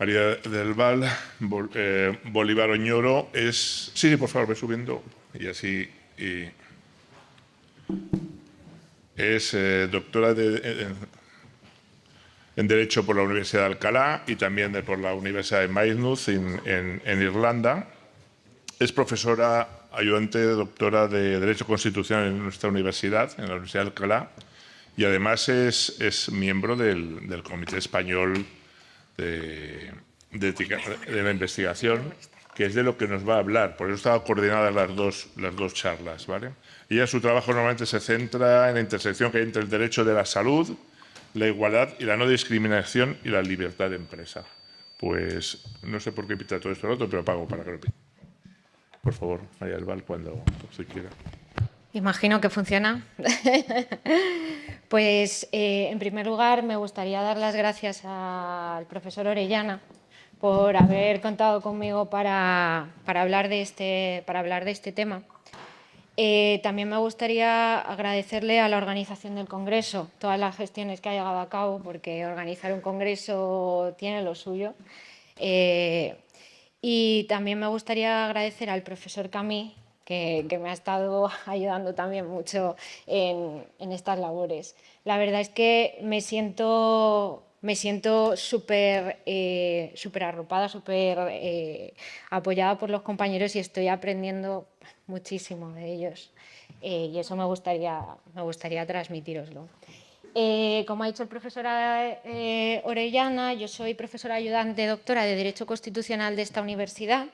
María del Val, Bolívar Oñoro es... Sí, por favor, ve subiendo y así... es doctora en Derecho por la Universidad de Alcalá y también por la Universidad de Maynooth en Irlanda. Es profesora ayudante doctora de Derecho Constitucional en nuestra universidad, en la Universidad de Alcalá, y además es miembro del Comité Español de la Investigación, que es de lo que nos va a hablar. Por eso estaba coordinadas las dos charlas, ¿vale? Ella, su trabajo normalmente se centra en la intersección que hay entre el derecho de la salud, la igualdad y la no discriminación y la libertad de empresa. Pues no sé por qué pita todo esto al otro, pero pago para que lo pite. Por favor, María del Val, cuando se quiera. Imagino que funciona. Pues, en primer lugar, me gustaría dar las gracias al profesor Orellana por haber contado conmigo para hablar de este tema. También me gustaría agradecerle a la organización del Congreso todas las gestiones que ha llevado a cabo, porque organizar un Congreso tiene lo suyo. Y también me gustaría agradecer al profesor Camí, que me ha estado ayudando también mucho en estas labores. La verdad es que me siento súper arropada, súper apoyada por los compañeros y estoy aprendiendo muchísimo de ellos. Y eso me gustaría transmitíroslo. Como ha dicho el profesor Orellana, yo soy profesora ayudante doctora de Derecho Constitucional de esta universidad,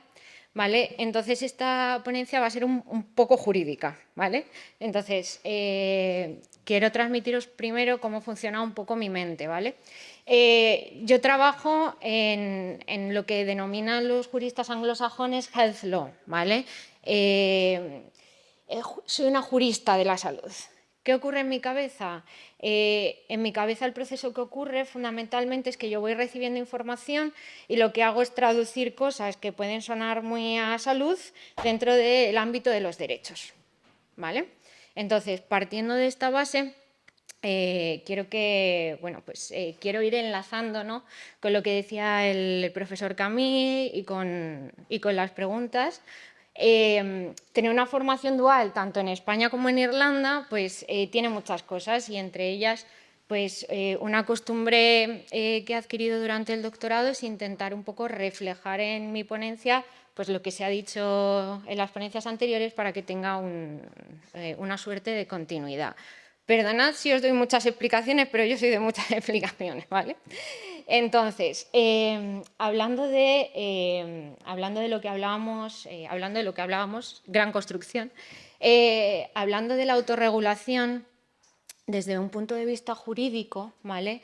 ¿vale? Entonces, esta ponencia va a ser un poco jurídica, ¿vale? Entonces, quiero transmitiros primero cómo funciona un poco mi mente, ¿vale? Yo trabajo en lo que denominan los juristas anglosajones health law, ¿vale? Soy una jurista de la salud. ¿Qué ocurre en mi cabeza? En mi cabeza el proceso que ocurre fundamentalmente es que yo voy recibiendo información y lo que hago es traducir cosas que pueden sonar muy a salud dentro del ámbito de los derechos, ¿vale? Entonces, partiendo de esta base, quiero ir enlazando, ¿no?, con lo que decía el profesor Camí y con las preguntas. Tener una formación dual tanto en España como en Irlanda pues tiene muchas cosas y entre ellas pues una costumbre que he adquirido durante el doctorado es intentar un poco reflejar en mi ponencia pues lo que se ha dicho en las ponencias anteriores para que tenga una suerte de continuidad. Perdonad si os doy muchas explicaciones, pero yo soy de muchas explicaciones, ¿vale? Entonces, hablando de lo que hablábamos, gran construcción, hablando de la autorregulación desde un punto de vista jurídico, ¿vale?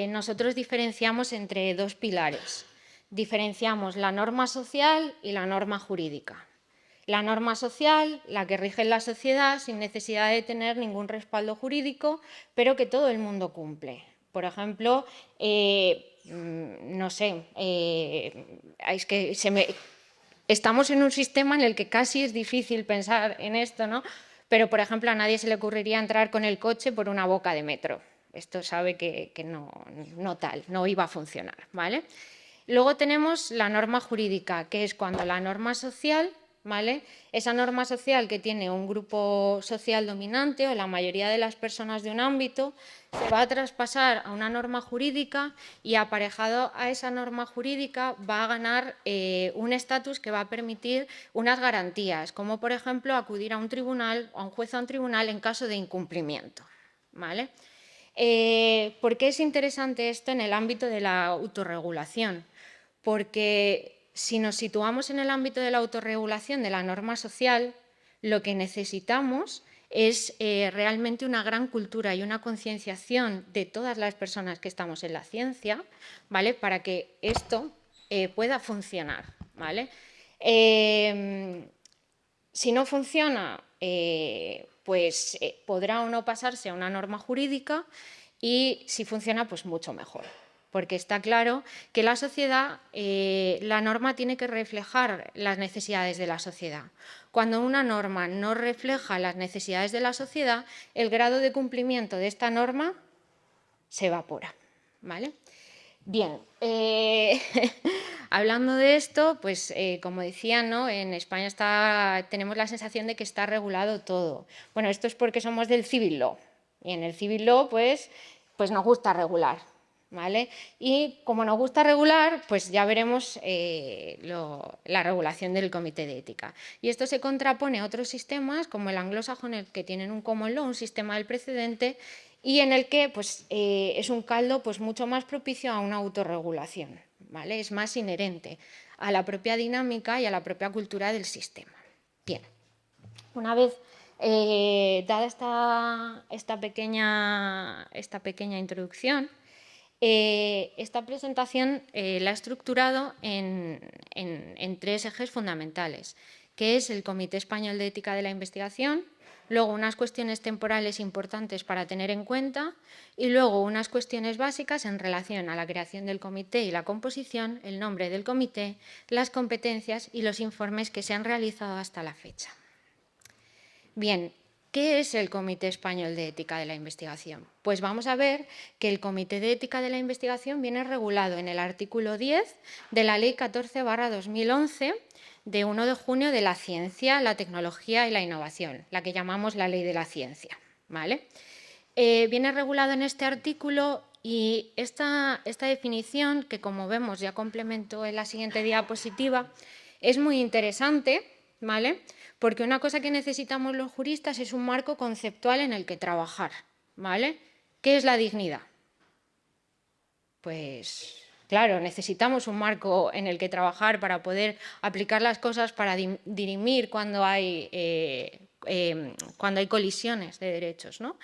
Nosotros diferenciamos entre dos pilares. Diferenciamos la norma social y la norma jurídica. La norma social, la que rige en la sociedad sin necesidad de tener ningún respaldo jurídico, pero que todo el mundo cumple. Por ejemplo, no sé, es que estamos en un sistema en el que casi es difícil pensar en esto, ¿no? Pero, por ejemplo, a nadie se le ocurriría entrar con el coche por una boca de metro. Esto sabe que no iba a funcionar, ¿vale? Luego tenemos la norma jurídica, que es cuando la norma social, ¿vale?, esa norma social que tiene un grupo social dominante o la mayoría de las personas de un ámbito, se va a traspasar a una norma jurídica y aparejado a esa norma jurídica va a ganar un estatus que va a permitir unas garantías, como por ejemplo acudir a un tribunal o a un juez o a un tribunal en caso de incumplimiento, ¿vale? ¿Por qué es interesante esto en el ámbito de la autorregulación? Porque si nos situamos en el ámbito de la autorregulación de la norma social, lo que necesitamos es realmente una gran cultura y una concienciación de todas las personas que estamos en la ciencia, ¿vale?, para que esto pueda funcionar, ¿vale? Si no funciona, pues podrá o no pasarse a una norma jurídica y si funciona, pues mucho mejor. Porque está claro que la sociedad, la norma tiene que reflejar las necesidades de la sociedad. Cuando una norma no refleja las necesidades de la sociedad, el grado de cumplimiento de esta norma se evapora, ¿vale? Bien, hablando de esto, pues como decía, ¿no? En España tenemos la sensación de que está regulado todo. Bueno, esto es porque somos del Civil Law. Y en el Civil Law, pues nos gusta regular, ¿vale? Y como nos gusta regular, pues ya veremos la regulación del Comité de Ética. Y esto se contrapone a otros sistemas, como el anglosajón, en el que tienen un common law, un sistema del precedente, y en el que pues, es un caldo pues, mucho más propicio a una autorregulación, ¿vale? Es más inherente a la propia dinámica y a la propia cultura del sistema. Bien, una vez dada esta pequeña introducción, esta presentación la he estructurado en 3 ejes fundamentales, que es el Comité Español de Ética de la Investigación, luego unas cuestiones temporales importantes para tener en cuenta y luego unas cuestiones básicas en relación a la creación del comité y la composición, el nombre del comité, las competencias y los informes que se han realizado hasta la fecha. Bien, ¿qué es el Comité Español de Ética de la Investigación? Pues vamos a ver que el Comité de Ética de la Investigación viene regulado en el artículo 10 de la Ley 14/2011 de 1 de junio de la ciencia, la tecnología y la innovación, la que llamamos la Ley de la Ciencia, ¿vale? Viene regulado en este artículo y esta definición, que como vemos ya complemento en la siguiente diapositiva, es muy interesante, ¿vale? Porque una cosa que necesitamos los juristas es un marco conceptual en el que trabajar, ¿vale? ¿Qué es la dignidad? Pues claro, necesitamos un marco en el que trabajar para poder aplicar las cosas, para dirimir cuando hay colisiones de derechos, ¿no?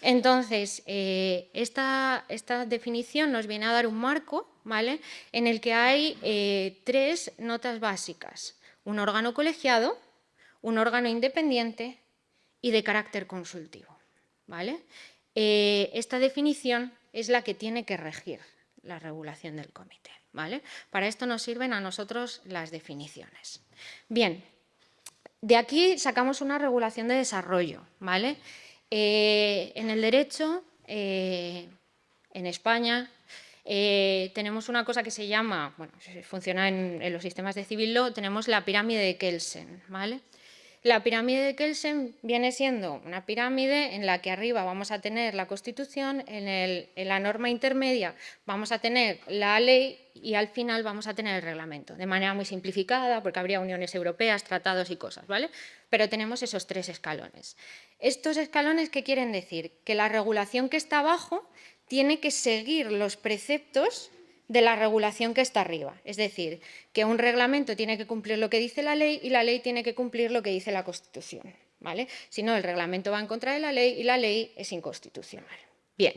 Entonces, esta definición nos viene a dar un marco, ¿vale?, en el que hay 3 notas básicas: un órgano colegiado, un órgano independiente y de carácter consultivo, ¿vale? Esta definición es la que tiene que regir la regulación del comité, ¿vale? Para esto nos sirven a nosotros las definiciones. Bien, de aquí sacamos una regulación de desarrollo, ¿vale? En el derecho, en España, tenemos una cosa que se llama, bueno, funciona en los sistemas de Civil Law, tenemos la pirámide de Kelsen, ¿vale? La pirámide de Kelsen viene siendo una pirámide en la que arriba vamos a tener la Constitución, en la norma intermedia vamos a tener la ley y al final vamos a tener el reglamento, de manera muy simplificada, porque habría uniones europeas, tratados y cosas, ¿vale? Pero tenemos esos 3 escalones. ¿Estos escalones qué quieren decir? Que la regulación que está abajo tiene que seguir los preceptos de la regulación que está arriba. Es decir, que un reglamento tiene que cumplir lo que dice la ley y la ley tiene que cumplir lo que dice la Constitución, ¿vale? Si no, el reglamento va en contra de la ley y la ley es inconstitucional. Bien,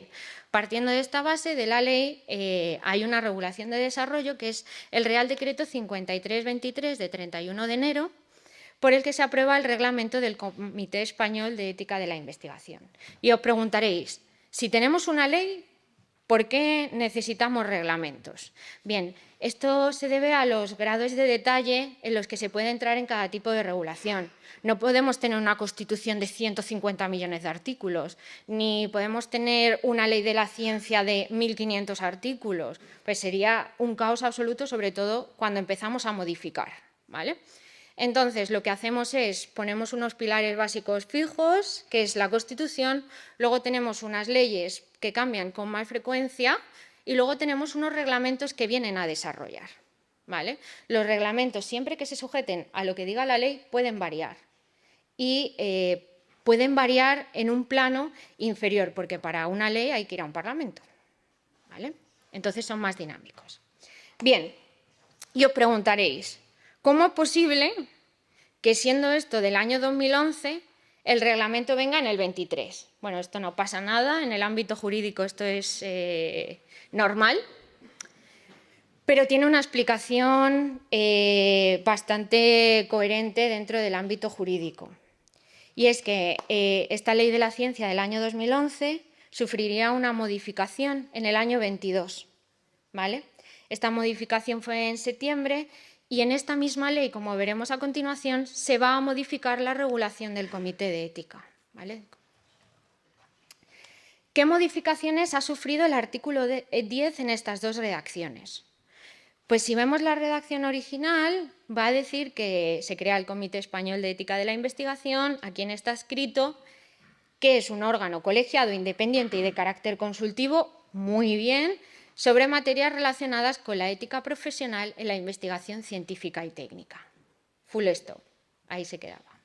partiendo de esta base de la ley, hay una regulación de desarrollo que es el Real Decreto 5323 de 31 de enero, por el que se aprueba el reglamento del Comité Español de Ética de la Investigación. Y os preguntaréis, si tenemos una ley, ¿por qué necesitamos reglamentos? Bien, esto se debe a los grados de detalle en los que se puede entrar en cada tipo de regulación. No podemos tener una Constitución de 150 millones de artículos, ni podemos tener una ley de la ciencia de 1.500 artículos. Pues sería un caos absoluto, sobre todo cuando empezamos a modificar, ¿vale? Entonces, lo que hacemos es, ponemos unos pilares básicos fijos, que es la Constitución, luego tenemos unas leyes que cambian con más frecuencia y luego tenemos unos reglamentos que vienen a desarrollar, ¿vale? Los reglamentos, siempre que se sujeten a lo que diga la ley, pueden variar y pueden variar en un plano inferior, porque para una ley hay que ir a un parlamento, ¿vale? Entonces son más dinámicos. Bien, y os preguntaréis, ¿cómo es posible que, siendo esto del año 2011, el reglamento venga en el 23? Bueno, esto no pasa nada, en el ámbito jurídico esto es normal, pero tiene una explicación bastante coherente dentro del ámbito jurídico. Y es que esta ley de la ciencia del año 2011 sufriría una modificación en el año 22, ¿vale? Esta modificación fue en septiembre y en esta misma ley, como veremos a continuación, se va a modificar la regulación del Comité de Ética, ¿vale? ¿Qué modificaciones ha sufrido el artículo 10 en estas dos redacciones? Pues si vemos la redacción original, va a decir que se crea el Comité Español de Ética de la Investigación. Aquí está escrito que es un órgano colegiado, independiente y de carácter consultivo, muy bien, sobre materias relacionadas con la ética profesional en la investigación científica y técnica. Full stop, ahí se quedaba.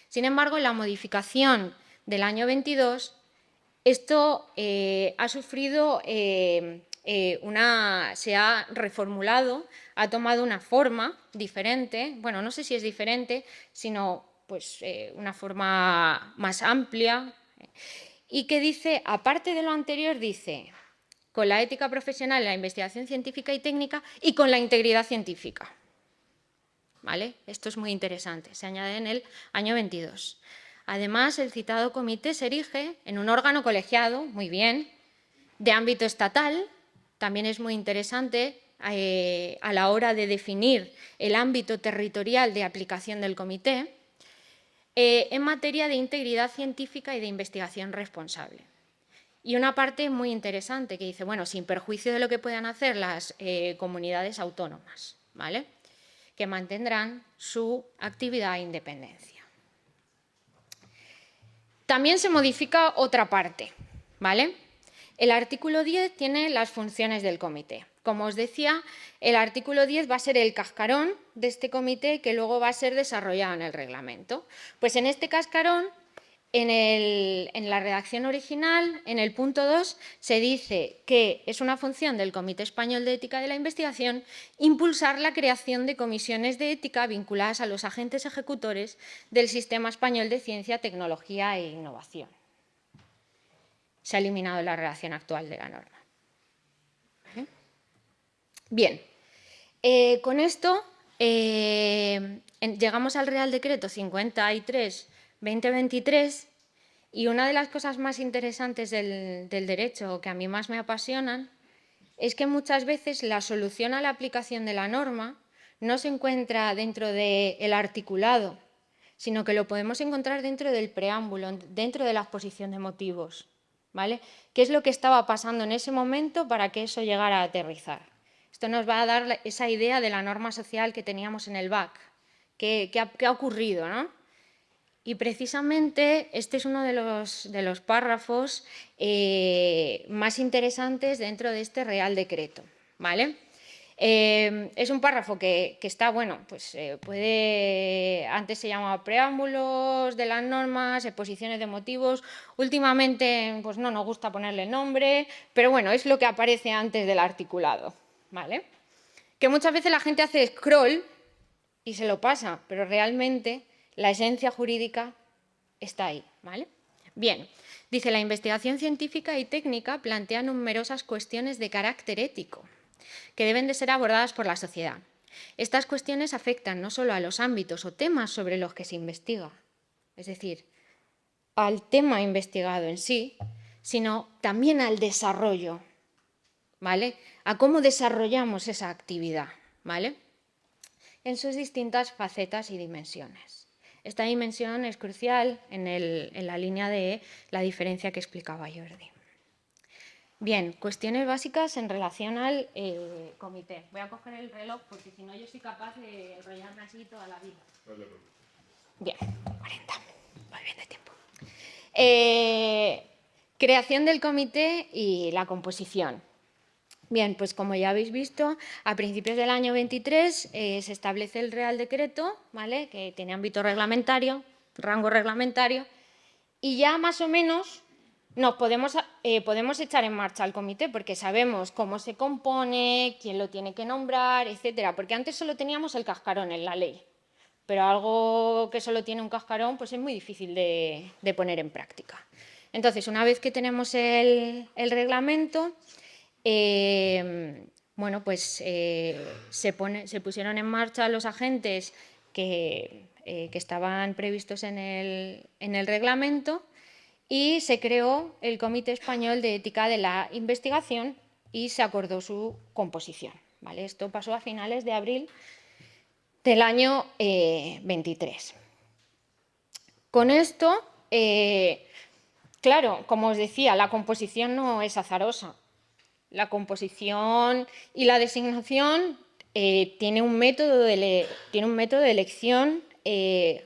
Sin embargo, en la modificación del año 22, esto ha sufrido, se ha reformulado, ha tomado una forma diferente, bueno, no sé si es diferente, sino pues, una forma más amplia, y que dice, aparte de lo anterior, dice, con la ética profesional en la investigación científica y técnica y con la integridad científica. ¿Vale? Esto es muy interesante, se añade en el año 22. Además, el citado comité se erige en un órgano colegiado, muy bien, de ámbito estatal, también es muy interesante a la hora de definir el ámbito territorial de aplicación del comité, en materia de integridad científica y de investigación responsable. Y una parte muy interesante que dice, bueno, sin perjuicio de lo que puedan hacer las comunidades autónomas, ¿vale?, que mantendrán su actividad e independencia. También se modifica otra parte, ¿vale? El artículo 10 tiene las funciones del comité. Como os decía, el artículo 10 va a ser el cascarón de este comité que luego va a ser desarrollado en el reglamento. Pues en este cascarón, en la redacción original, en el punto 2, se dice que es una función del Comité Español de Ética de la Investigación impulsar la creación de comisiones de ética vinculadas a los agentes ejecutores del Sistema Español de Ciencia, Tecnología e Innovación. Se ha eliminado la redacción actual de la norma. Bien, con esto llegamos al Real Decreto 53/2023 y una de las cosas más interesantes del derecho, que a mí más me apasionan, es que muchas veces la solución a la aplicación de la norma no se encuentra dentro del articulado, sino que lo podemos encontrar dentro del preámbulo, dentro de la exposición de motivos, ¿vale? ¿Qué es lo que estaba pasando en ese momento para que eso llegara a aterrizar? Esto nos va a dar esa idea de la norma social que teníamos en el BAC. ¿Qué ha ocurrido, no? Y precisamente este es uno de los párrafos más interesantes dentro de este Real Decreto, ¿vale? Es un párrafo que está, bueno, pues antes se llamaba preámbulos de las normas, exposiciones de motivos, últimamente pues no nos gusta ponerle nombre, pero bueno, es lo que aparece antes del articulado, ¿vale? Que muchas veces la gente hace scroll y se lo pasa, pero realmente la esencia jurídica está ahí, ¿vale? Bien, dice, la investigación científica y técnica plantea numerosas cuestiones de carácter ético que deben de ser abordadas por la sociedad. Estas cuestiones afectan no solo a los ámbitos o temas sobre los que se investiga, es decir, al tema investigado en sí, sino también al desarrollo, ¿vale? A cómo desarrollamos esa actividad, ¿vale?, en sus distintas facetas y dimensiones. Esta dimensión es crucial en la línea de la diferencia que explicaba Jordi. Bien, cuestiones básicas en relación al comité. Voy a coger el reloj porque si no yo soy capaz de enrollarme así toda la vida. Bien, 40. Voy bien de tiempo. Creación del comité y la composición. Bien, pues como ya habéis visto, a principios del año 23 se establece el Real Decreto, ¿vale?, que tiene ámbito reglamentario, rango reglamentario, y ya más o menos nos podemos echar en marcha el comité porque sabemos cómo se compone, quién lo tiene que nombrar, etcétera. Porque antes solo teníamos el cascarón en la ley, pero algo que solo tiene un cascarón pues es muy difícil de poner en práctica. Entonces, una vez que tenemos el reglamento, bueno, pues se pusieron en marcha los agentes que estaban previstos en el reglamento y se creó el Comité Español de Ética de la Investigación y se acordó su composición, ¿vale? Esto pasó a finales de abril del año 23. Con esto Claro, como os decía, la composición no es azarosa. La composición y la designación tiene un método de elección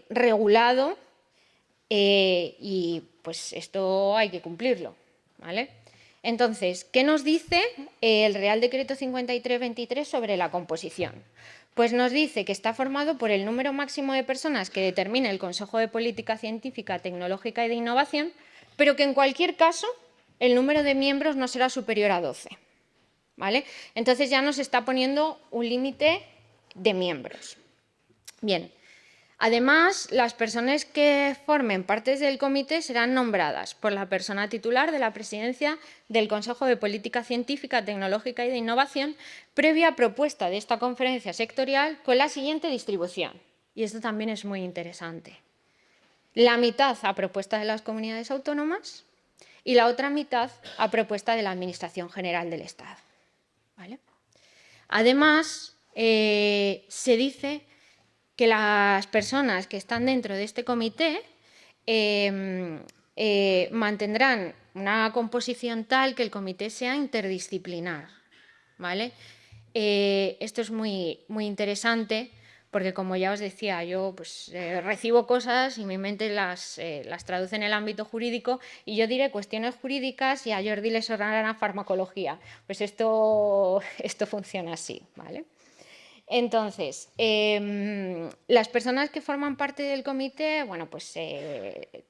regulado y pues esto hay que cumplirlo, ¿vale? Entonces, ¿qué nos dice el Real Decreto 53-23 sobre la composición? Pues nos dice que está formado por el número máximo de personas que determine el Consejo de Política Científica, Tecnológica y de Innovación, pero que en cualquier caso el número de miembros no será superior a 12. ¿Vale? Entonces ya nos está poniendo un límite de miembros. Bien, además, las personas que formen parte del comité serán nombradas por la persona titular de la presidencia del Consejo de Política Científica, Tecnológica y de Innovación, previa propuesta de esta conferencia sectorial con la siguiente distribución. Y esto también es muy interesante. La mitad a propuesta de las comunidades autónomas y la otra mitad a propuesta de la Administración General del Estado. ¿Vale? Además, se dice que las personas que están dentro de este comité mantendrán una composición tal que el comité sea interdisciplinar. ¿Vale? Esto es muy, muy interesante porque, como ya os decía, yo pues, recibo cosas y mi mente las traduce en el ámbito jurídico y yo diré cuestiones jurídicas y a Jordi le sonará farmacología. Pues esto funciona así, ¿vale? Entonces, las personas que forman parte del comité, bueno, pues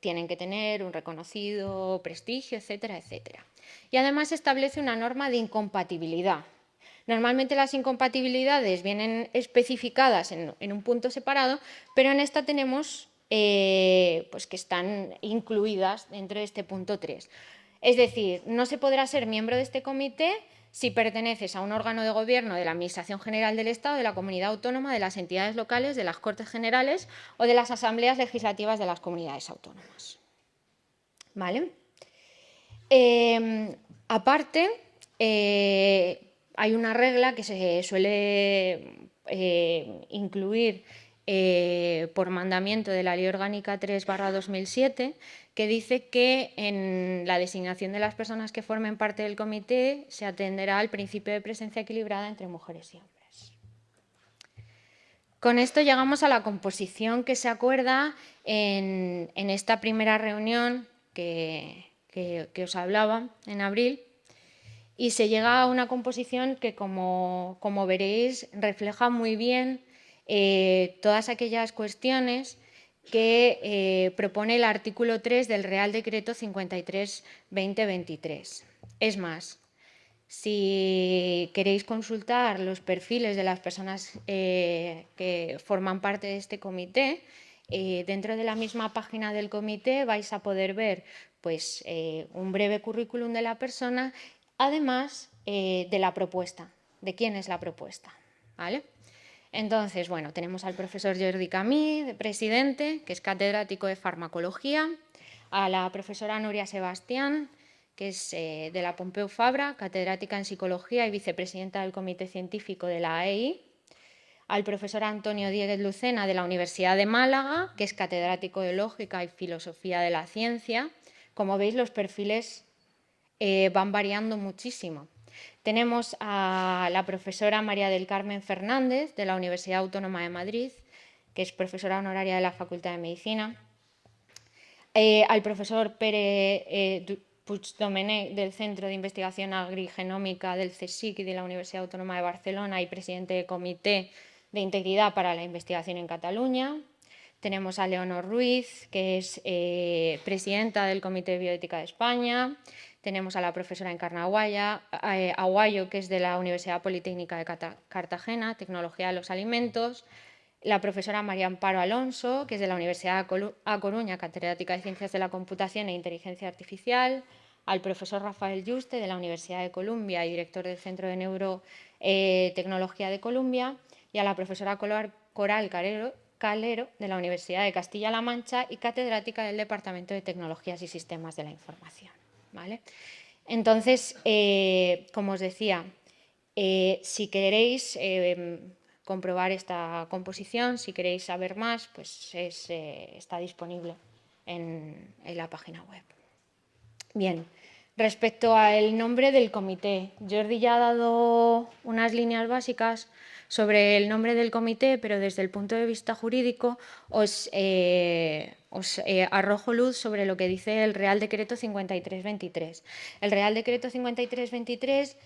tienen que tener un reconocido prestigio, etcétera, etcétera. Y además establece una norma de incompatibilidad. Normalmente las incompatibilidades vienen especificadas en un punto separado, pero en esta tenemos pues que están incluidas dentro de este punto 3. Es decir, no se podrá ser miembro de este comité si perteneces a un órgano de gobierno de la Administración General del Estado, de la Comunidad Autónoma, de las entidades locales, de las Cortes Generales o de las asambleas legislativas de las comunidades autónomas. ¿Vale? Aparte, hay una regla que se suele incluir por mandamiento de la Ley Orgánica 3/2007, que dice que en la designación de las personas que formen parte del comité se atenderá al principio de presencia equilibrada entre mujeres y hombres. Con esto llegamos a la composición que se acuerda en esta primera reunión que os hablaba en abril, y se llega a una composición que, como veréis, refleja muy bien todas aquellas cuestiones que propone el artículo 3 del Real Decreto 53-2023. Es más, si queréis consultar los perfiles de las personas que forman parte de este comité, dentro de la misma página del comité vais a poder ver pues, un breve currículum de la persona, además de la propuesta, de quién es la propuesta. ¿Vale? Entonces, bueno, tenemos al profesor Jordi Camí, de presidente, que es catedrático de farmacología, a la profesora Nuria Sebastián, que es de la Pompeu Fabra, catedrática en psicología y vicepresidenta del Comité Científico de la AEI, al profesor Antonio Dieguez Lucena, de la Universidad de Málaga, que es catedrático de Lógica y Filosofía de la Ciencia. Como veis, los perfiles van variando muchísimo. Tenemos a la profesora María del Carmen Fernández, de la Universidad Autónoma de Madrid, que es profesora honoraria de la Facultad de Medicina, al profesor Pere Puigdomenech, del Centro de Investigación Agrigenómica del CSIC y de la Universidad Autónoma de Barcelona y presidente del Comité de Integridad para la Investigación en Cataluña. Tenemos a Leonor Ruiz, que es presidenta del Comité de Bioética de España. Tenemos a la profesora Encarna Aguayo, que es de la Universidad Politécnica de Cartagena, Tecnología de los Alimentos. La profesora María Amparo Alonso, que es de la Universidad A Coruña, catedrática de Ciencias de la Computación e Inteligencia Artificial. Al profesor Rafael Yuste, de la Universidad de Columbia y director del Centro de Neurotecnología de Columbia. Y a la profesora Coral Calero, de la Universidad de Castilla-La Mancha y catedrática del Departamento de Tecnologías y Sistemas de la Información. ¿Vale? Entonces, como os decía, si queréis comprobar esta composición, si queréis saber más, pues está disponible en la página web. Bien, respecto al nombre del comité, Jordi ya ha dado unas líneas básicas sobre el nombre del comité, pero desde el punto de vista jurídico os arrojo luz sobre lo que dice el Real Decreto 5323. El Real Decreto 5323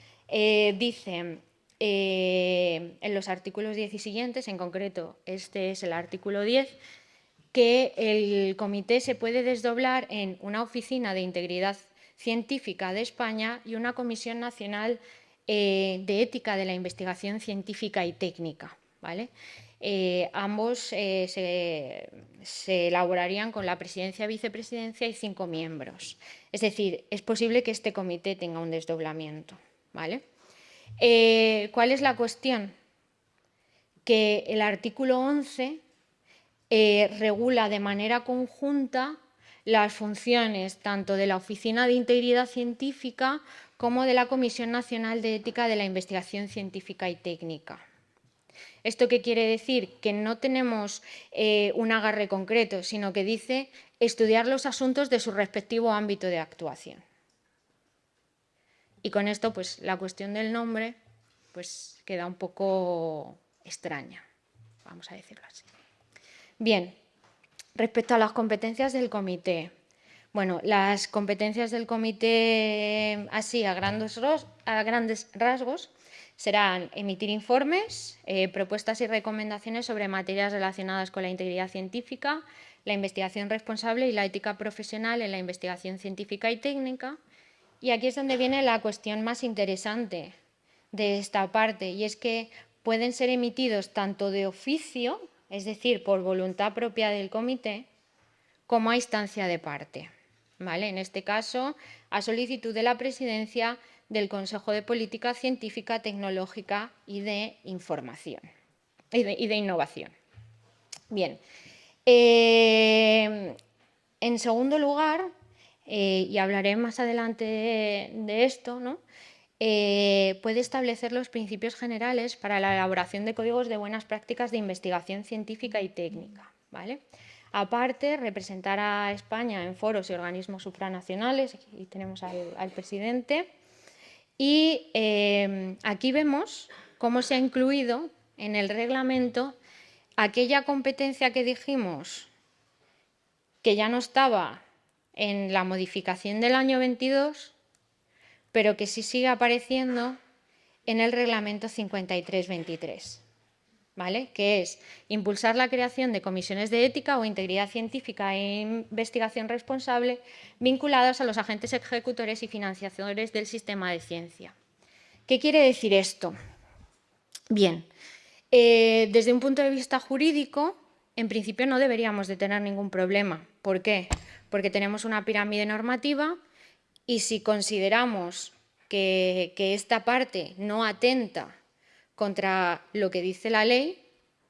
dice en los artículos 10 y siguientes, en concreto este es el artículo 10, que el comité se puede desdoblar en una oficina de integridad científica de España y una comisión nacional de ética de la investigación científica y técnica, ¿vale? Ambos se elaborarían con la presidencia, vicepresidencia y 5 miembros. Es decir, es posible que este comité tenga un desdoblamiento, ¿vale? ¿Cuál es la cuestión? Que el artículo 11 regula de manera conjunta las funciones tanto de la Oficina de Integridad Científica como de la Comisión Nacional de Ética de la Investigación Científica y Técnica. ¿Esto qué quiere decir? Que no tenemos un agarre concreto, sino que dice estudiar los asuntos de su respectivo ámbito de actuación. Y con esto, pues la cuestión del nombre pues, queda un poco extraña, vamos a decirlo así. Bien, respecto a las competencias del comité. Bueno, las competencias del comité, así a grandes rasgos, serán emitir informes, propuestas y recomendaciones sobre materias relacionadas con la integridad científica, la investigación responsable y la ética profesional en la investigación científica y técnica. Y aquí es donde viene la cuestión más interesante de esta parte, y es que pueden ser emitidos tanto de oficio, es decir, por voluntad propia del comité, como a instancia de parte, ¿vale? En este caso, a solicitud de la presidencia del Consejo de Política Científica, Tecnológica y de Información y de Innovación. Bien, en segundo lugar, y hablaré más adelante de esto, ¿no? Puede establecer los principios generales para la elaboración de códigos de buenas prácticas de investigación científica y técnica, ¿vale? Aparte, representar a España en foros y organismos supranacionales, aquí tenemos al presidente, y aquí vemos cómo se ha incluido en el reglamento aquella competencia que dijimos que ya no estaba en la modificación del año 22, pero que sí sigue apareciendo en el reglamento 5323, ¿vale? Que es impulsar la creación de comisiones de ética o integridad científica e investigación responsable vinculadas a los agentes ejecutores y financiadores del sistema de ciencia. ¿Qué quiere decir esto? Bien, desde un punto de vista jurídico, en principio no deberíamos de tener ningún problema. ¿Por qué? Porque tenemos una pirámide normativa y si consideramos que esta parte no atenta contra lo que dice la ley,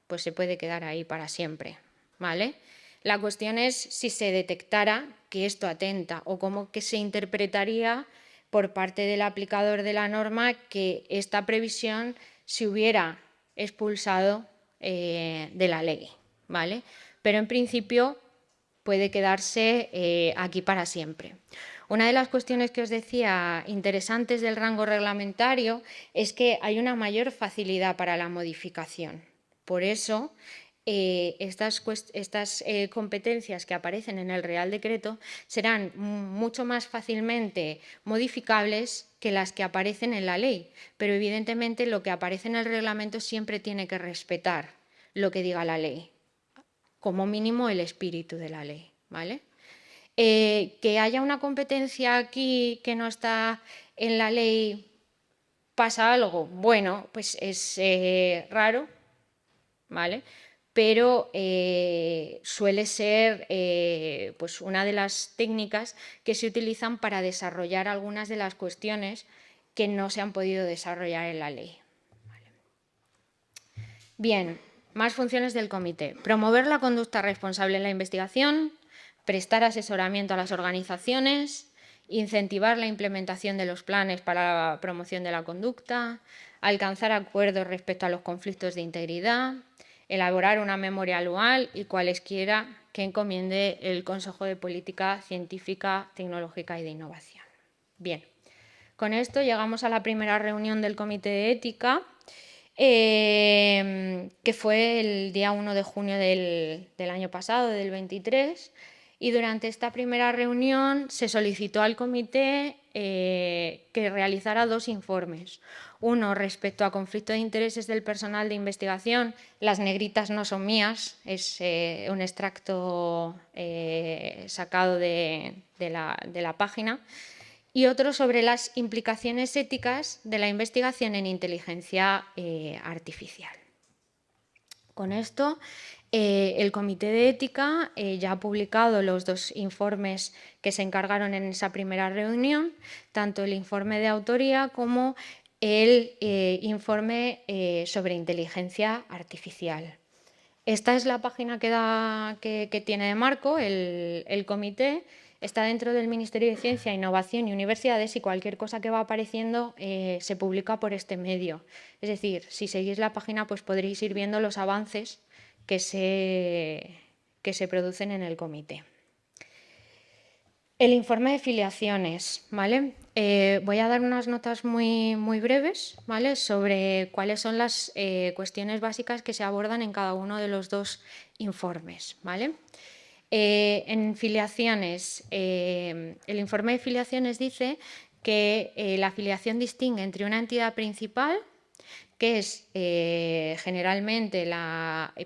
pues se puede quedar ahí para siempre, ¿vale? La cuestión es si se detectara que esto atenta o cómo que se interpretaría por parte del aplicador de la norma que esta previsión se hubiera expulsado de la ley, ¿vale? Pero en principio puede quedarse aquí para siempre. Una de las cuestiones que os decía interesantes del rango reglamentario es que hay una mayor facilidad para la modificación. Por eso, estas competencias que aparecen en el Real Decreto serán mucho más fácilmente modificables que las que aparecen en la ley, pero evidentemente lo que aparece en el reglamento siempre tiene que respetar lo que diga la ley, como mínimo el espíritu de la ley, ¿vale? Que haya una competencia aquí que no está en la ley, ¿pasa algo? Bueno, pues es raro, ¿vale? Pero suele ser pues una de las técnicas que se utilizan para desarrollar algunas de las cuestiones que no se han podido desarrollar en la ley. ¿Vale? Bien, más funciones del comité. Promover la conducta responsable en la investigación, prestar asesoramiento a las organizaciones, incentivar la implementación de los planes para la promoción de la conducta, alcanzar acuerdos respecto a los conflictos de integridad, elaborar una memoria anual y cualesquiera que encomiende el Consejo de Política Científica, Tecnológica y de Innovación. Bien, con esto llegamos a la primera reunión del Comité de Ética, que fue el día 1 de junio del año pasado, del 23, y durante esta primera reunión se solicitó al comité que realizara 2 informes. Uno respecto a conflicto de intereses del personal de investigación. Las negritas no son mías, es un extracto sacado de la página. Y otro sobre las implicaciones éticas de la investigación en inteligencia artificial. Con esto, el Comité de Ética ya ha publicado los 2 informes que se encargaron en esa primera reunión, tanto el informe de autoría como el informe sobre inteligencia artificial. Esta es la página que tiene de marco el comité. Está dentro del Ministerio de Ciencia, Innovación y Universidades, y cualquier cosa que va apareciendo se publica por este medio. Es decir, si seguís la página, pues podréis ir viendo los avances que se producen en el comité. El informe de filiaciones, ¿vale? Voy a dar unas notas muy breves, ¿vale?, sobre cuáles son las cuestiones básicas que se abordan en cada uno de los 2 informes, ¿vale? En filiaciones, el informe de filiaciones dice que la filiación distingue entre una entidad principal, que es generalmente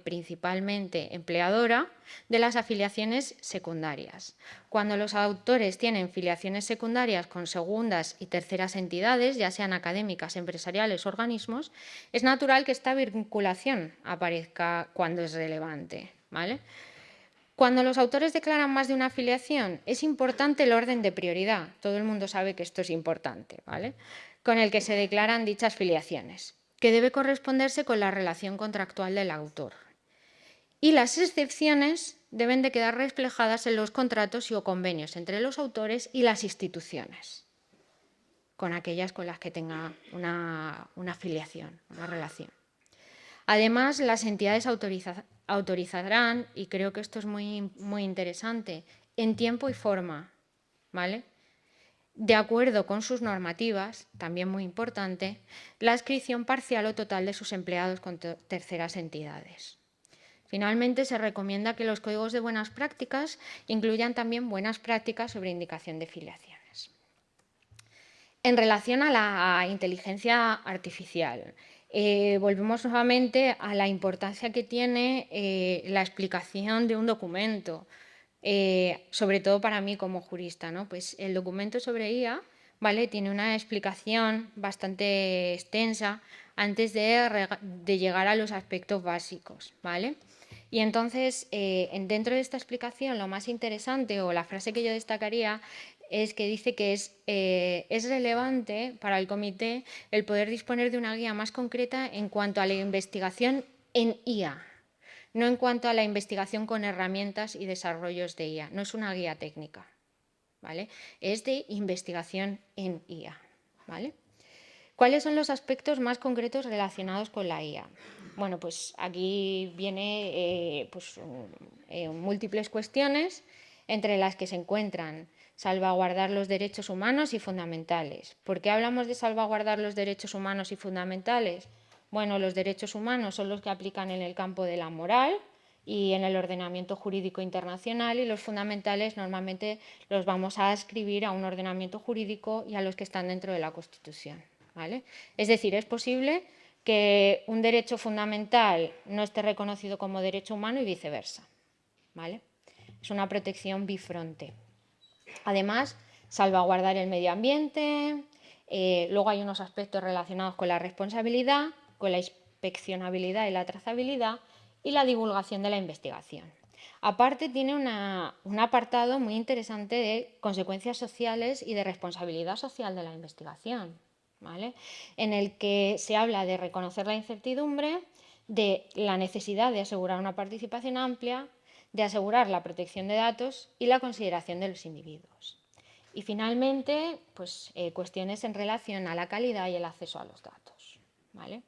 principalmente empleadora, de las afiliaciones secundarias. Cuando los autores tienen filiaciones secundarias con segundas y terceras entidades, ya sean académicas, empresariales o organismos, es natural que esta vinculación aparezca cuando es relevante, ¿vale? Cuando los autores declaran más de una afiliación, es importante el orden de prioridad. Todo el mundo sabe que esto es importante, ¿vale?, con el que se declaran dichas filiaciones, que debe corresponderse con la relación contractual del autor. Y las excepciones deben de quedar reflejadas en los contratos o convenios entre los autores y las instituciones, con aquellas con las que tenga una afiliación, una relación. Además, las entidades autorizarán, y creo que esto es muy interesante, en tiempo y forma, ¿vale?, de acuerdo con sus normativas, también muy importante, la adscripción parcial o total de sus empleados con terceras entidades. Finalmente, se recomienda que los códigos de buenas prácticas incluyan también buenas prácticas sobre indicación de filiaciones. En relación a la inteligencia artificial, volvemos nuevamente a la importancia que tiene la explicación de un documento, sobre todo para mí como jurista, ¿no? Pues el documento sobre IA, ¿vale?, tiene una explicación bastante extensa antes de llegar a los aspectos básicos, ¿vale? Y entonces, dentro de esta explicación, lo más interesante, o la frase que yo destacaría, es que dice que es relevante para el comité el poder disponer de una guía más concreta en cuanto a la investigación en IA, no en cuanto a la investigación con herramientas y desarrollos de IA. No es una guía técnica, ¿vale?, es de investigación en IA, ¿vale? ¿Cuáles son los aspectos más concretos relacionados con la IA? Bueno, pues aquí viene múltiples cuestiones, entre las que se encuentran salvaguardar los derechos humanos y fundamentales. ¿Por qué hablamos de salvaguardar los derechos humanos y fundamentales? Bueno, los derechos humanos son los que aplican en el campo de la moral y en el ordenamiento jurídico internacional, y los fundamentales normalmente los vamos a adscribir a un ordenamiento jurídico y a los que están dentro de la Constitución, ¿vale? Es decir, es posible que un derecho fundamental no esté reconocido como derecho humano y viceversa, ¿vale? Es una protección bifronte. Además, salvaguardar el medio ambiente. Luego hay unos aspectos relacionados con la responsabilidad, con la inspeccionabilidad y la trazabilidad, y la divulgación de la investigación. Aparte, tiene un apartado muy interesante de consecuencias sociales y de responsabilidad social de la investigación, ¿vale?, en el que se habla de reconocer la incertidumbre, de la necesidad de asegurar una participación amplia, de asegurar la protección de datos y la consideración de los individuos. Y finalmente, pues, cuestiones en relación a la calidad y el acceso a los datos, ¿vale?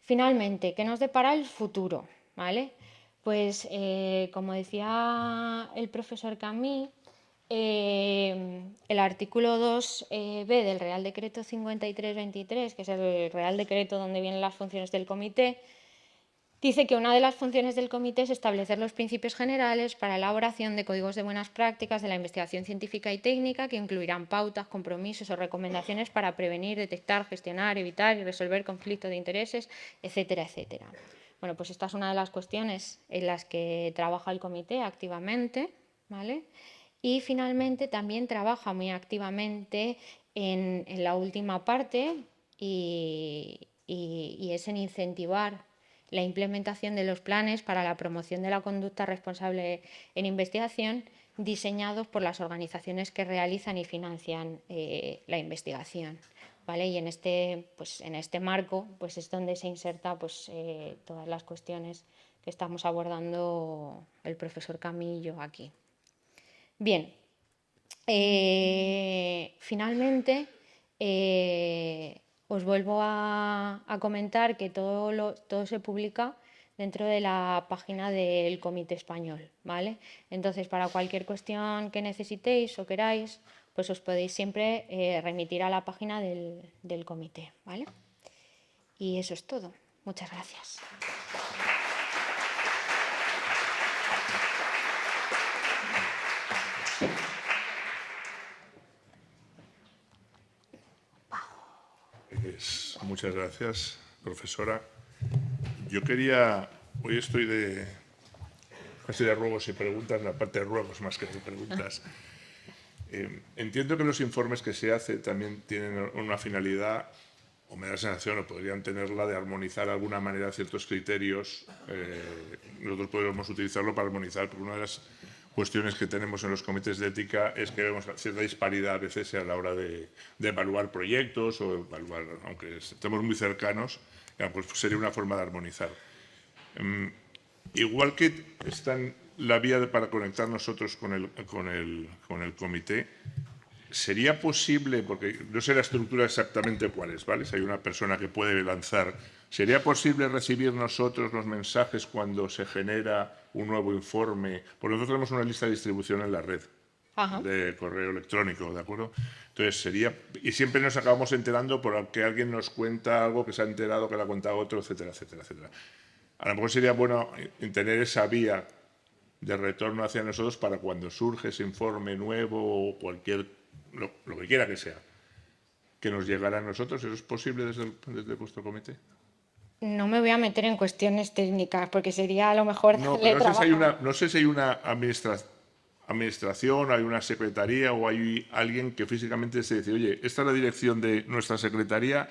Finalmente, ¿qué nos depara el futuro? ¿Vale? Pues, como decía el profesor Camí, el artículo 2b del Real Decreto 53/23, que es el Real Decreto donde vienen las funciones del comité, dice que una de las funciones del comité es establecer los principios generales para la elaboración de códigos de buenas prácticas de la investigación científica y técnica que incluirán pautas, compromisos o recomendaciones para prevenir, detectar, gestionar, evitar y resolver conflictos de intereses, etcétera, etcétera. Bueno, pues esta es una de las cuestiones en las que trabaja el comité activamente, ¿vale? Y finalmente también trabaja muy activamente en la última parte y es en incentivar la implementación de los planes para la promoción de la conducta responsable en investigación diseñados por las organizaciones que realizan y financian la investigación. ¿Vale? Y en este marco pues, es donde se inserta pues, todas las cuestiones que estamos abordando el profesor Camillo aquí. Bien, finalmente os vuelvo a comentar que todo se publica dentro de la página del Comité Español, ¿vale? Entonces, para cualquier cuestión que necesitéis o queráis, pues os podéis siempre remitir a la página del comité, ¿vale? Y eso es todo. Muchas gracias. Muchas gracias, profesora. Yo quería, hoy estoy de ruegos y preguntas, la parte de ruegos más que de preguntas. Entiendo que los informes que se hacen también tienen una finalidad, o me da la sensación, o podrían tenerla, de armonizar de alguna manera ciertos criterios. Nosotros podemos utilizarlo para armonizar, porque una de las cuestiones que tenemos en los comités de ética es que vemos cierta disparidad a veces a la hora de evaluar proyectos o evaluar, aunque estemos muy cercanos, pues sería una forma de armonizar. Igual que está en la vía para conectar nosotros con el comité, ¿sería posible, porque no sé la estructura exactamente cuál es, ¿vale? Si hay una persona que puede lanzar, ¿sería posible recibir nosotros los mensajes cuando se genera un nuevo informe? Porque nosotros tenemos una lista de distribución en la red. Ajá. De correo electrónico, ¿de acuerdo? Entonces sería, y siempre nos acabamos enterando porque alguien nos cuenta algo que se ha enterado, que le ha contado otro, etcétera, etcétera, etcétera. A lo mejor sería bueno tener esa vía de retorno hacia nosotros para cuando surge ese informe nuevo o cualquier, lo que quiera que sea, que nos llegara a nosotros. ¿Eso es posible desde vuestro comité? No me voy a meter en cuestiones técnicas porque sería a lo mejor no, pero no sé si hay una administración, hay una secretaría o hay alguien que físicamente se dice, oye, esta es la dirección de nuestra secretaría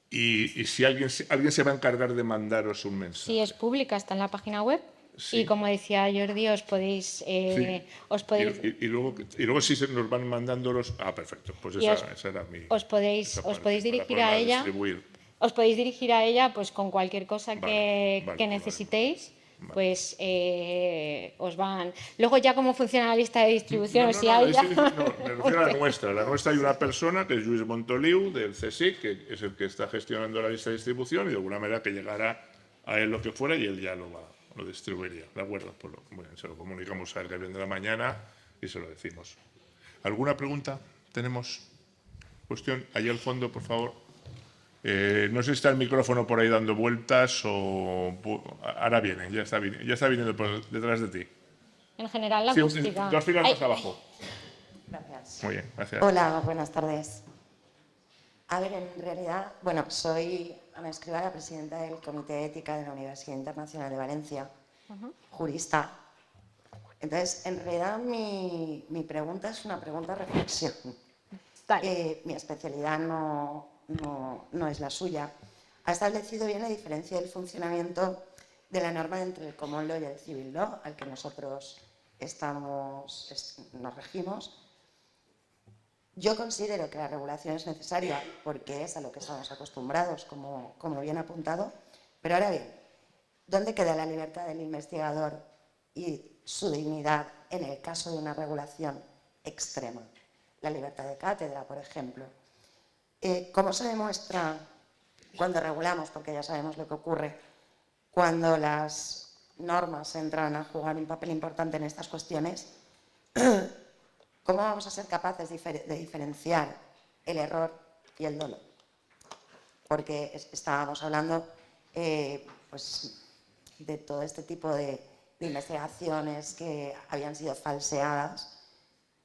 y si alguien se va a encargar de mandaros un mensaje. Sí, es pública, está en la página web. Sí. Y como decía Jordi, os podéis... sí. Y luego si nos van mandando los... Ah, perfecto, pues esa era mi... Os podéis dirigir a ella. Os podéis dirigir a ella pues con cualquier cosa que necesitéis. Vale. Pues os van... Luego ya cómo funciona la lista de distribución, me refiero a la nuestra. La nuestra hay una persona que es Lluís Montoliu, del CSIC, que es el que está gestionando la lista de distribución y de alguna manera que llegará a él lo que fuera y él ya lo distribuiría, ¿de acuerdo? Pues bueno, se lo comunicamos a él que vendrá mañana y se lo decimos. ¿Alguna pregunta? ¿Tenemos cuestión? Allí al fondo, por favor. No sé si está el micrófono por ahí dando vueltas o... Ahora viene, ya está viniendo por detrás de ti. En general, la acústica. 2 filas más abajo. Gracias. Muy bien, gracias. Hola, buenas tardes. A ver, en realidad, bueno, soy Ana Escribá, presidenta del Comité de Ética de la Universidad Internacional de Valencia, jurista. Entonces, en realidad, mi pregunta es una pregunta de reflexión. Mi especialidad no es la suya. Ha establecido bien la diferencia del funcionamiento de la norma entre el Common Law y el Civil Law, al que nosotros nos regimos. Yo considero que la regulación es necesaria porque es a lo que estamos acostumbrados, como bien apuntado. Pero ahora bien, ¿dónde queda la libertad del investigador y su dignidad en el caso de una regulación extrema? La libertad de cátedra, por ejemplo. ¿Cómo se demuestra cuando regulamos? Porque ya sabemos lo que ocurre cuando las normas entran a jugar un papel importante en estas cuestiones, ¿cómo vamos a ser capaces de diferenciar el error y el dolo? Porque estábamos hablando pues, de todo este tipo de investigaciones que habían sido falseadas,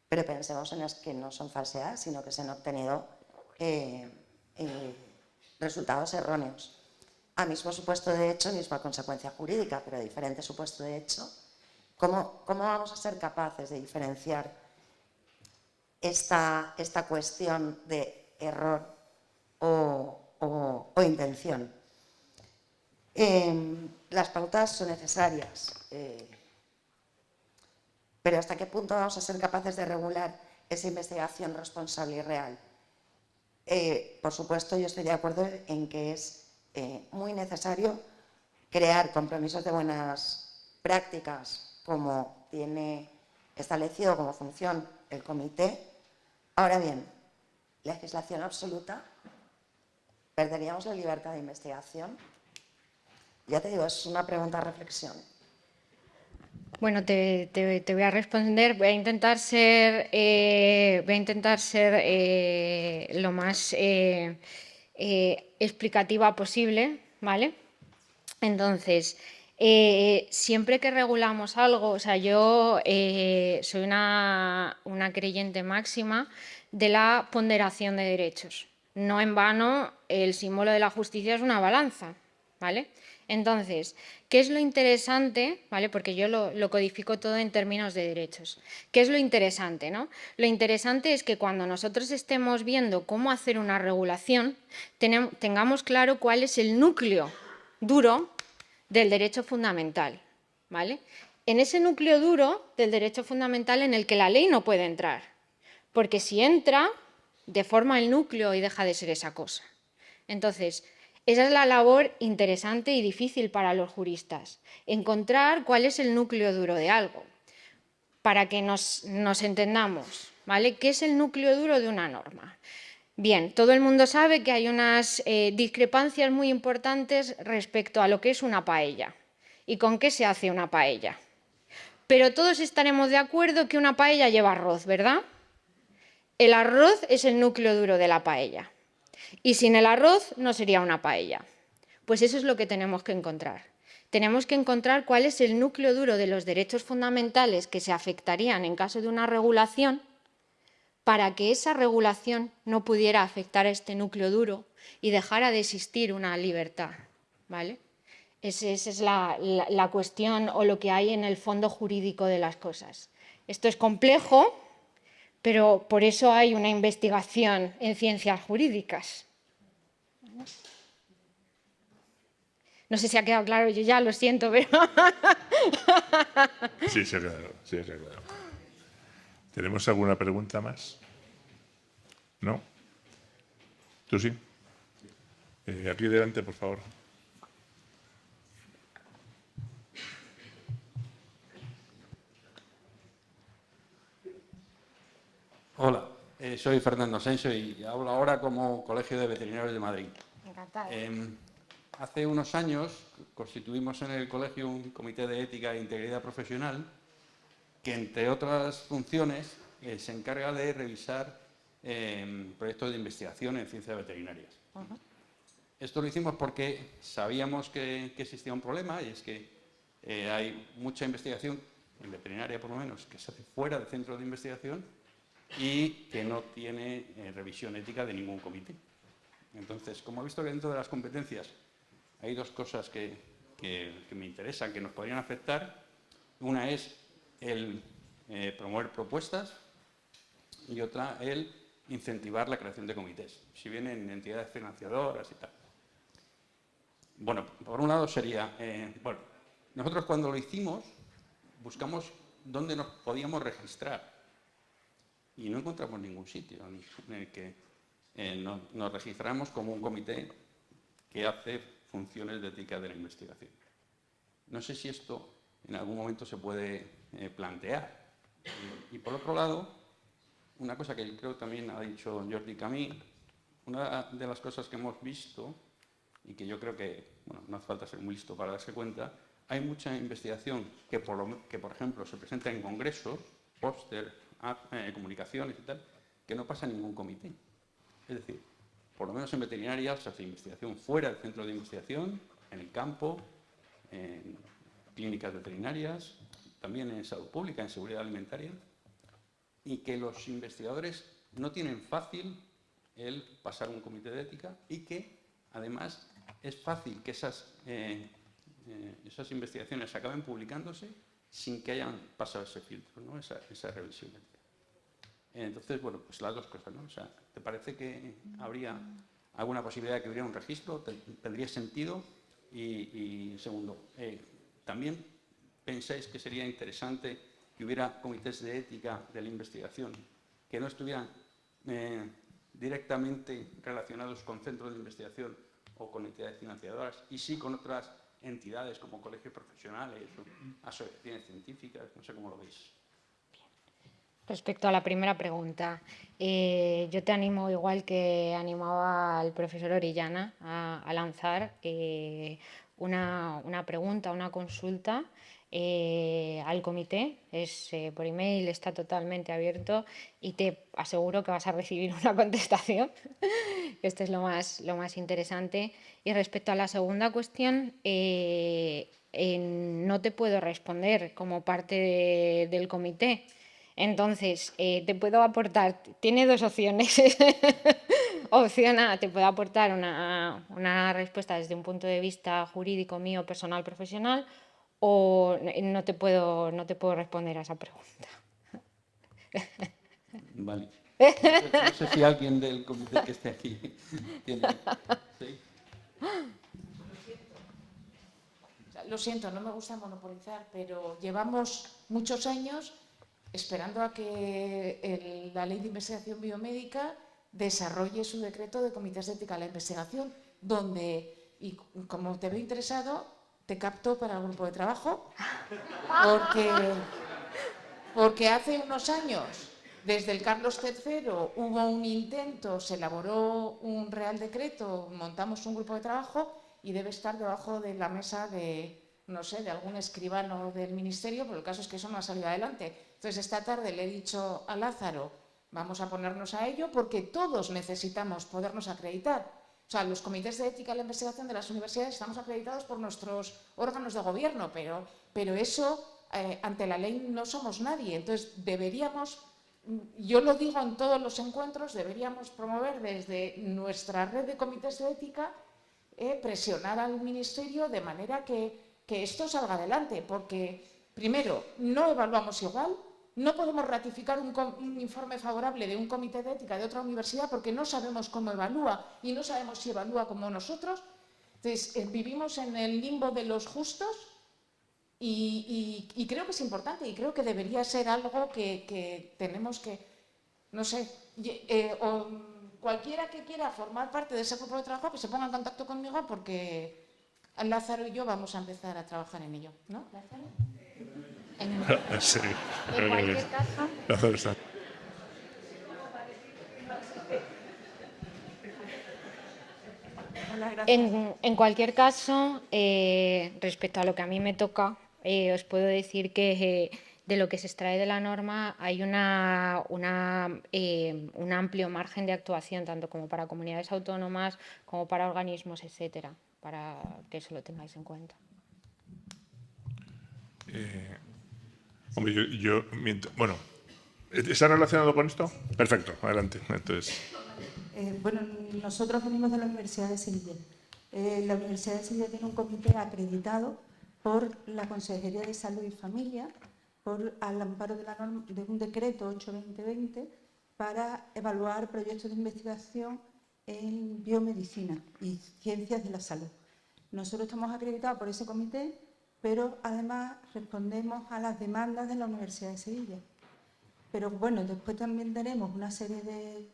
pero pensemos en las que no son falseadas, sino que se han obtenido resultados erróneos. A mismo supuesto de hecho, misma consecuencia jurídica, pero diferente supuesto de hecho. ¿Cómo vamos a ser capaces de diferenciar esta cuestión de error o intención? Las pautas son necesarias, pero ¿hasta qué punto vamos a ser capaces de regular esa investigación responsable y real? Por supuesto, yo estoy de acuerdo en que es muy necesario crear compromisos de buenas prácticas, como tiene establecido como función el comité. Ahora bien, legislación absoluta, ¿perderíamos la libertad de investigación? Ya te digo, es una pregunta a reflexión. Bueno, te voy a responder. Voy a intentar ser lo más explicativa posible, ¿vale? Entonces, siempre que regulamos algo, o sea, yo soy una creyente máxima de la ponderación de derechos. No en vano, el símbolo de la justicia es una balanza, ¿vale? Entonces, ¿qué es lo interesante? ¿Vale? Porque yo lo codifico todo en términos de derechos. ¿Qué es lo interesante, no? Lo interesante es que cuando nosotros estemos viendo cómo hacer una regulación, tengamos claro cuál es el núcleo duro del derecho fundamental, ¿vale? En ese núcleo duro del derecho fundamental en el que la ley no puede entrar, porque si entra, deforma el núcleo y deja de ser esa cosa. Entonces, esa es la labor interesante y difícil para los juristas, encontrar cuál es el núcleo duro de algo, para que nos entendamos, ¿vale? ¿Qué es el núcleo duro de una norma? Bien, todo el mundo sabe que hay unas discrepancias muy importantes respecto a lo que es una paella y con qué se hace una paella. Pero todos estaremos de acuerdo que una paella lleva arroz, ¿verdad? El arroz es el núcleo duro de la paella. Y sin el arroz no sería una paella. Pues eso es lo que tenemos que encontrar. Tenemos que encontrar cuál es el núcleo duro de los derechos fundamentales que se afectarían en caso de una regulación, para que esa regulación no pudiera afectar a este núcleo duro y dejara de existir una libertad, ¿vale? Esa es la cuestión o lo que hay en el fondo jurídico de las cosas. Esto es complejo, pero por eso hay una investigación en ciencias jurídicas. No sé si ha quedado claro, yo ya lo siento, pero... Sí, se ha quedado, sí, se ha quedado. ¿Tenemos alguna pregunta más? ¿No? ¿Tú sí? Aquí delante, por favor. Hola, soy Fernando Asensio y hablo ahora como Colegio de Veterinarios de Madrid. Encantada. Hace unos años constituimos en el colegio un comité de ética e integridad profesional que, entre otras funciones, se encarga de revisar proyectos de investigación en ciencias veterinarias. Esto lo hicimos porque sabíamos que existía un problema, y es que hay mucha investigación, en veterinaria por lo menos, que se hace fuera de centros de investigación y que no tiene revisión ética de ningún comité. Entonces, como he visto que dentro de las competencias hay dos cosas que me interesan, que nos podrían afectar. Una es el promover propuestas y otra el incentivar la creación de comités, si bien en entidades financiadoras y tal. Bueno, por un lado sería, nosotros cuando lo hicimos buscamos dónde nos podíamos registrar y no encontramos ningún sitio en el que nos registramos como un comité que hace funciones de ética de la investigación. No sé si esto en algún momento se puede plantear. Y por otro lado, una cosa que creo también ha dicho Jordi Camí, una de las cosas que hemos visto y que yo creo que, bueno, no hace falta ser muy listo para darse cuenta, hay mucha investigación que, por ejemplo, se presenta en congresos, póster, comunicaciones y tal, que no pasa en ningún comité. Es decir, por lo menos en veterinaria se hace investigación fuera del centro de investigación, en el campo, en clínicas veterinarias, también en salud pública, en seguridad alimentaria, y que los investigadores no tienen fácil el pasar un comité de ética y que, además, es fácil que esas investigaciones acaben publicándose sin que hayan pasado ese filtro, ¿no? esa revisión ética. Entonces, bueno, pues las dos cosas, ¿no? O sea, ¿te parece que habría alguna posibilidad de que hubiera un registro? ¿Tendría sentido? Y segundo, ¿también pensáis que sería interesante que hubiera comités de ética de la investigación que no estuvieran directamente relacionados con centros de investigación o con entidades financiadoras, y sí con otras entidades como colegios profesionales o asociaciones científicas? No sé cómo lo veis. Respecto a la primera pregunta, yo te animo, igual que animaba al profesor Orellana, a lanzar una pregunta, una consulta al comité. Por email, está totalmente abierto y te aseguro que vas a recibir una contestación. Esto es lo más interesante. Y respecto a la segunda cuestión, no te puedo responder como parte del comité. Entonces, te puedo aportar, tiene dos opciones. Opción A, te puedo aportar una respuesta desde un punto de vista jurídico mío, personal, profesional, o no te puedo responder a esa pregunta. Vale. No sé si alguien del comité que esté aquí tiene... ¿Sí? Lo siento, no me gusta monopolizar, pero llevamos muchos años esperando a que la Ley de Investigación Biomédica desarrolle su decreto de comités de ética de la investigación, donde, y como te veo interesado, te capto para el grupo de trabajo, porque hace unos años, desde el Carlos III, hubo un intento, se elaboró un Real Decreto, montamos un grupo de trabajo y debe estar debajo de la mesa de, no sé, de algún escribano del ministerio, pero el caso es que eso no ha salido adelante. Entonces, esta tarde le he dicho a Lázaro, vamos a ponernos a ello porque todos necesitamos podernos acreditar. O sea, los comités de ética de la investigación de las universidades estamos acreditados por nuestros órganos de gobierno, pero eso, ante la ley, no somos nadie. Entonces, deberíamos, yo lo digo en todos los encuentros, deberíamos promover desde nuestra red de comités de ética, presionar al ministerio de manera que esto salga adelante, porque, primero, no evaluamos igual. No podemos ratificar un informe favorable de un comité de ética de otra universidad porque no sabemos cómo evalúa y no sabemos si evalúa como nosotros. Entonces, vivimos en el limbo de los justos y creo que es importante y creo que debería ser algo que tenemos que, no sé, o cualquiera que quiera formar parte de ese grupo de trabajo que se ponga en contacto conmigo porque Lázaro y yo vamos a empezar a trabajar en ello, ¿no, Lázaro? Sí. En cualquier caso, en cualquier caso, respecto a lo que a mí me toca, os puedo decir que de lo que se extrae de la norma hay un amplio margen de actuación, tanto como para comunidades autónomas como para organismos, etcétera, para que eso lo tengáis en cuenta. Hombre, bueno, ¿está relacionado con esto? Perfecto, adelante. Entonces. Bueno, nosotros venimos de la Universidad de Sevilla. La Universidad de Sevilla tiene un comité acreditado por la Consejería de Salud y Familia, al amparo de un decreto 8/2020 para evaluar proyectos de investigación en biomedicina y ciencias de la salud. Nosotros estamos acreditados por ese comité, pero además respondemos a las demandas de la Universidad de Sevilla. Pero bueno, después también tenemos una serie de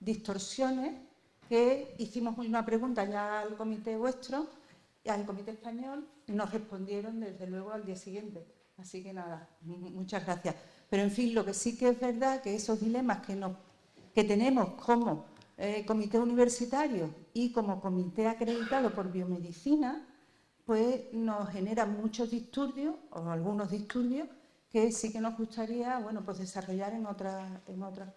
distorsiones que hicimos una pregunta ya al comité vuestro, y al comité español, y nos respondieron desde luego al día siguiente. Así que nada, muchas gracias. Pero en fin, lo que sí que es verdad que esos dilemas que tenemos como comité universitario y como comité acreditado por biomedicina, pues nos genera muchos disturbios, o algunos disturbios, que sí que nos gustaría, bueno, pues desarrollar en otras. Perdona,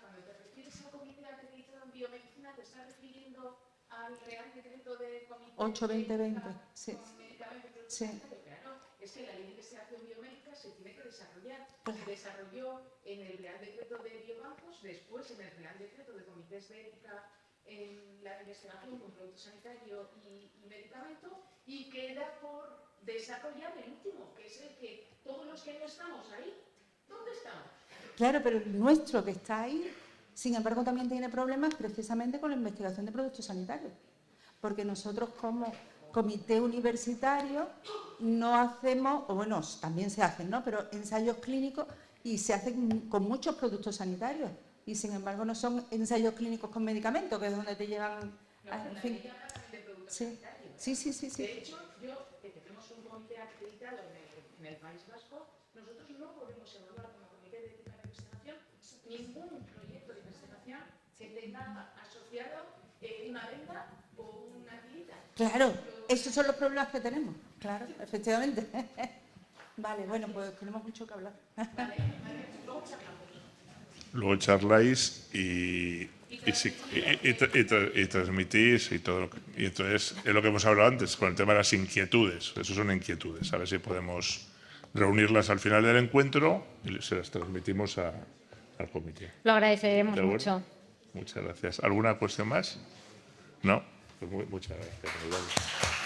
cuando te refieres al comité acreditado en biomedicina, ¿te estás refiriendo al Real Decreto de Comité 8-2020, sí. Sí. Claro, es que la ley de investigación biomédica se tiene que desarrollar. Claro. Se desarrolló en el Real Decreto de Biobancos, después en el Real Decreto de Comités de Ética en la investigación con producto sanitario y medicamento, y queda por desarrollar el último, que es el que todos los que no estamos ahí, ¿dónde estamos? Claro, pero el nuestro que está ahí, sin embargo, también tiene problemas precisamente con la investigación de productos sanitarios, porque nosotros como comité universitario no hacemos, o bueno, también se hacen, ¿no?, pero ensayos clínicos y se hacen con muchos productos sanitarios y sin embargo no son ensayos clínicos con medicamentos, que es donde te llevan, en fin. Sí. De hecho, que tenemos un comité acreditado en el País Vasco, nosotros no podemos evaluar como comité de ética de investigación ningún proyecto de investigación que tenga asociado una venda o una tirita. Claro, esos son los problemas que tenemos, claro, efectivamente. Vale, bueno, pues tenemos mucho que hablar. Luego charláis y transmitís y todo. Y entonces, es lo que hemos hablado antes, con el tema de las inquietudes. Eso son inquietudes. A ver si podemos reunirlas al final del encuentro y se las transmitimos al comité. Lo agradeceremos ¿De acuerdo? mucho. Muchas gracias. ¿Alguna cuestión más? No. Pues muchas gracias.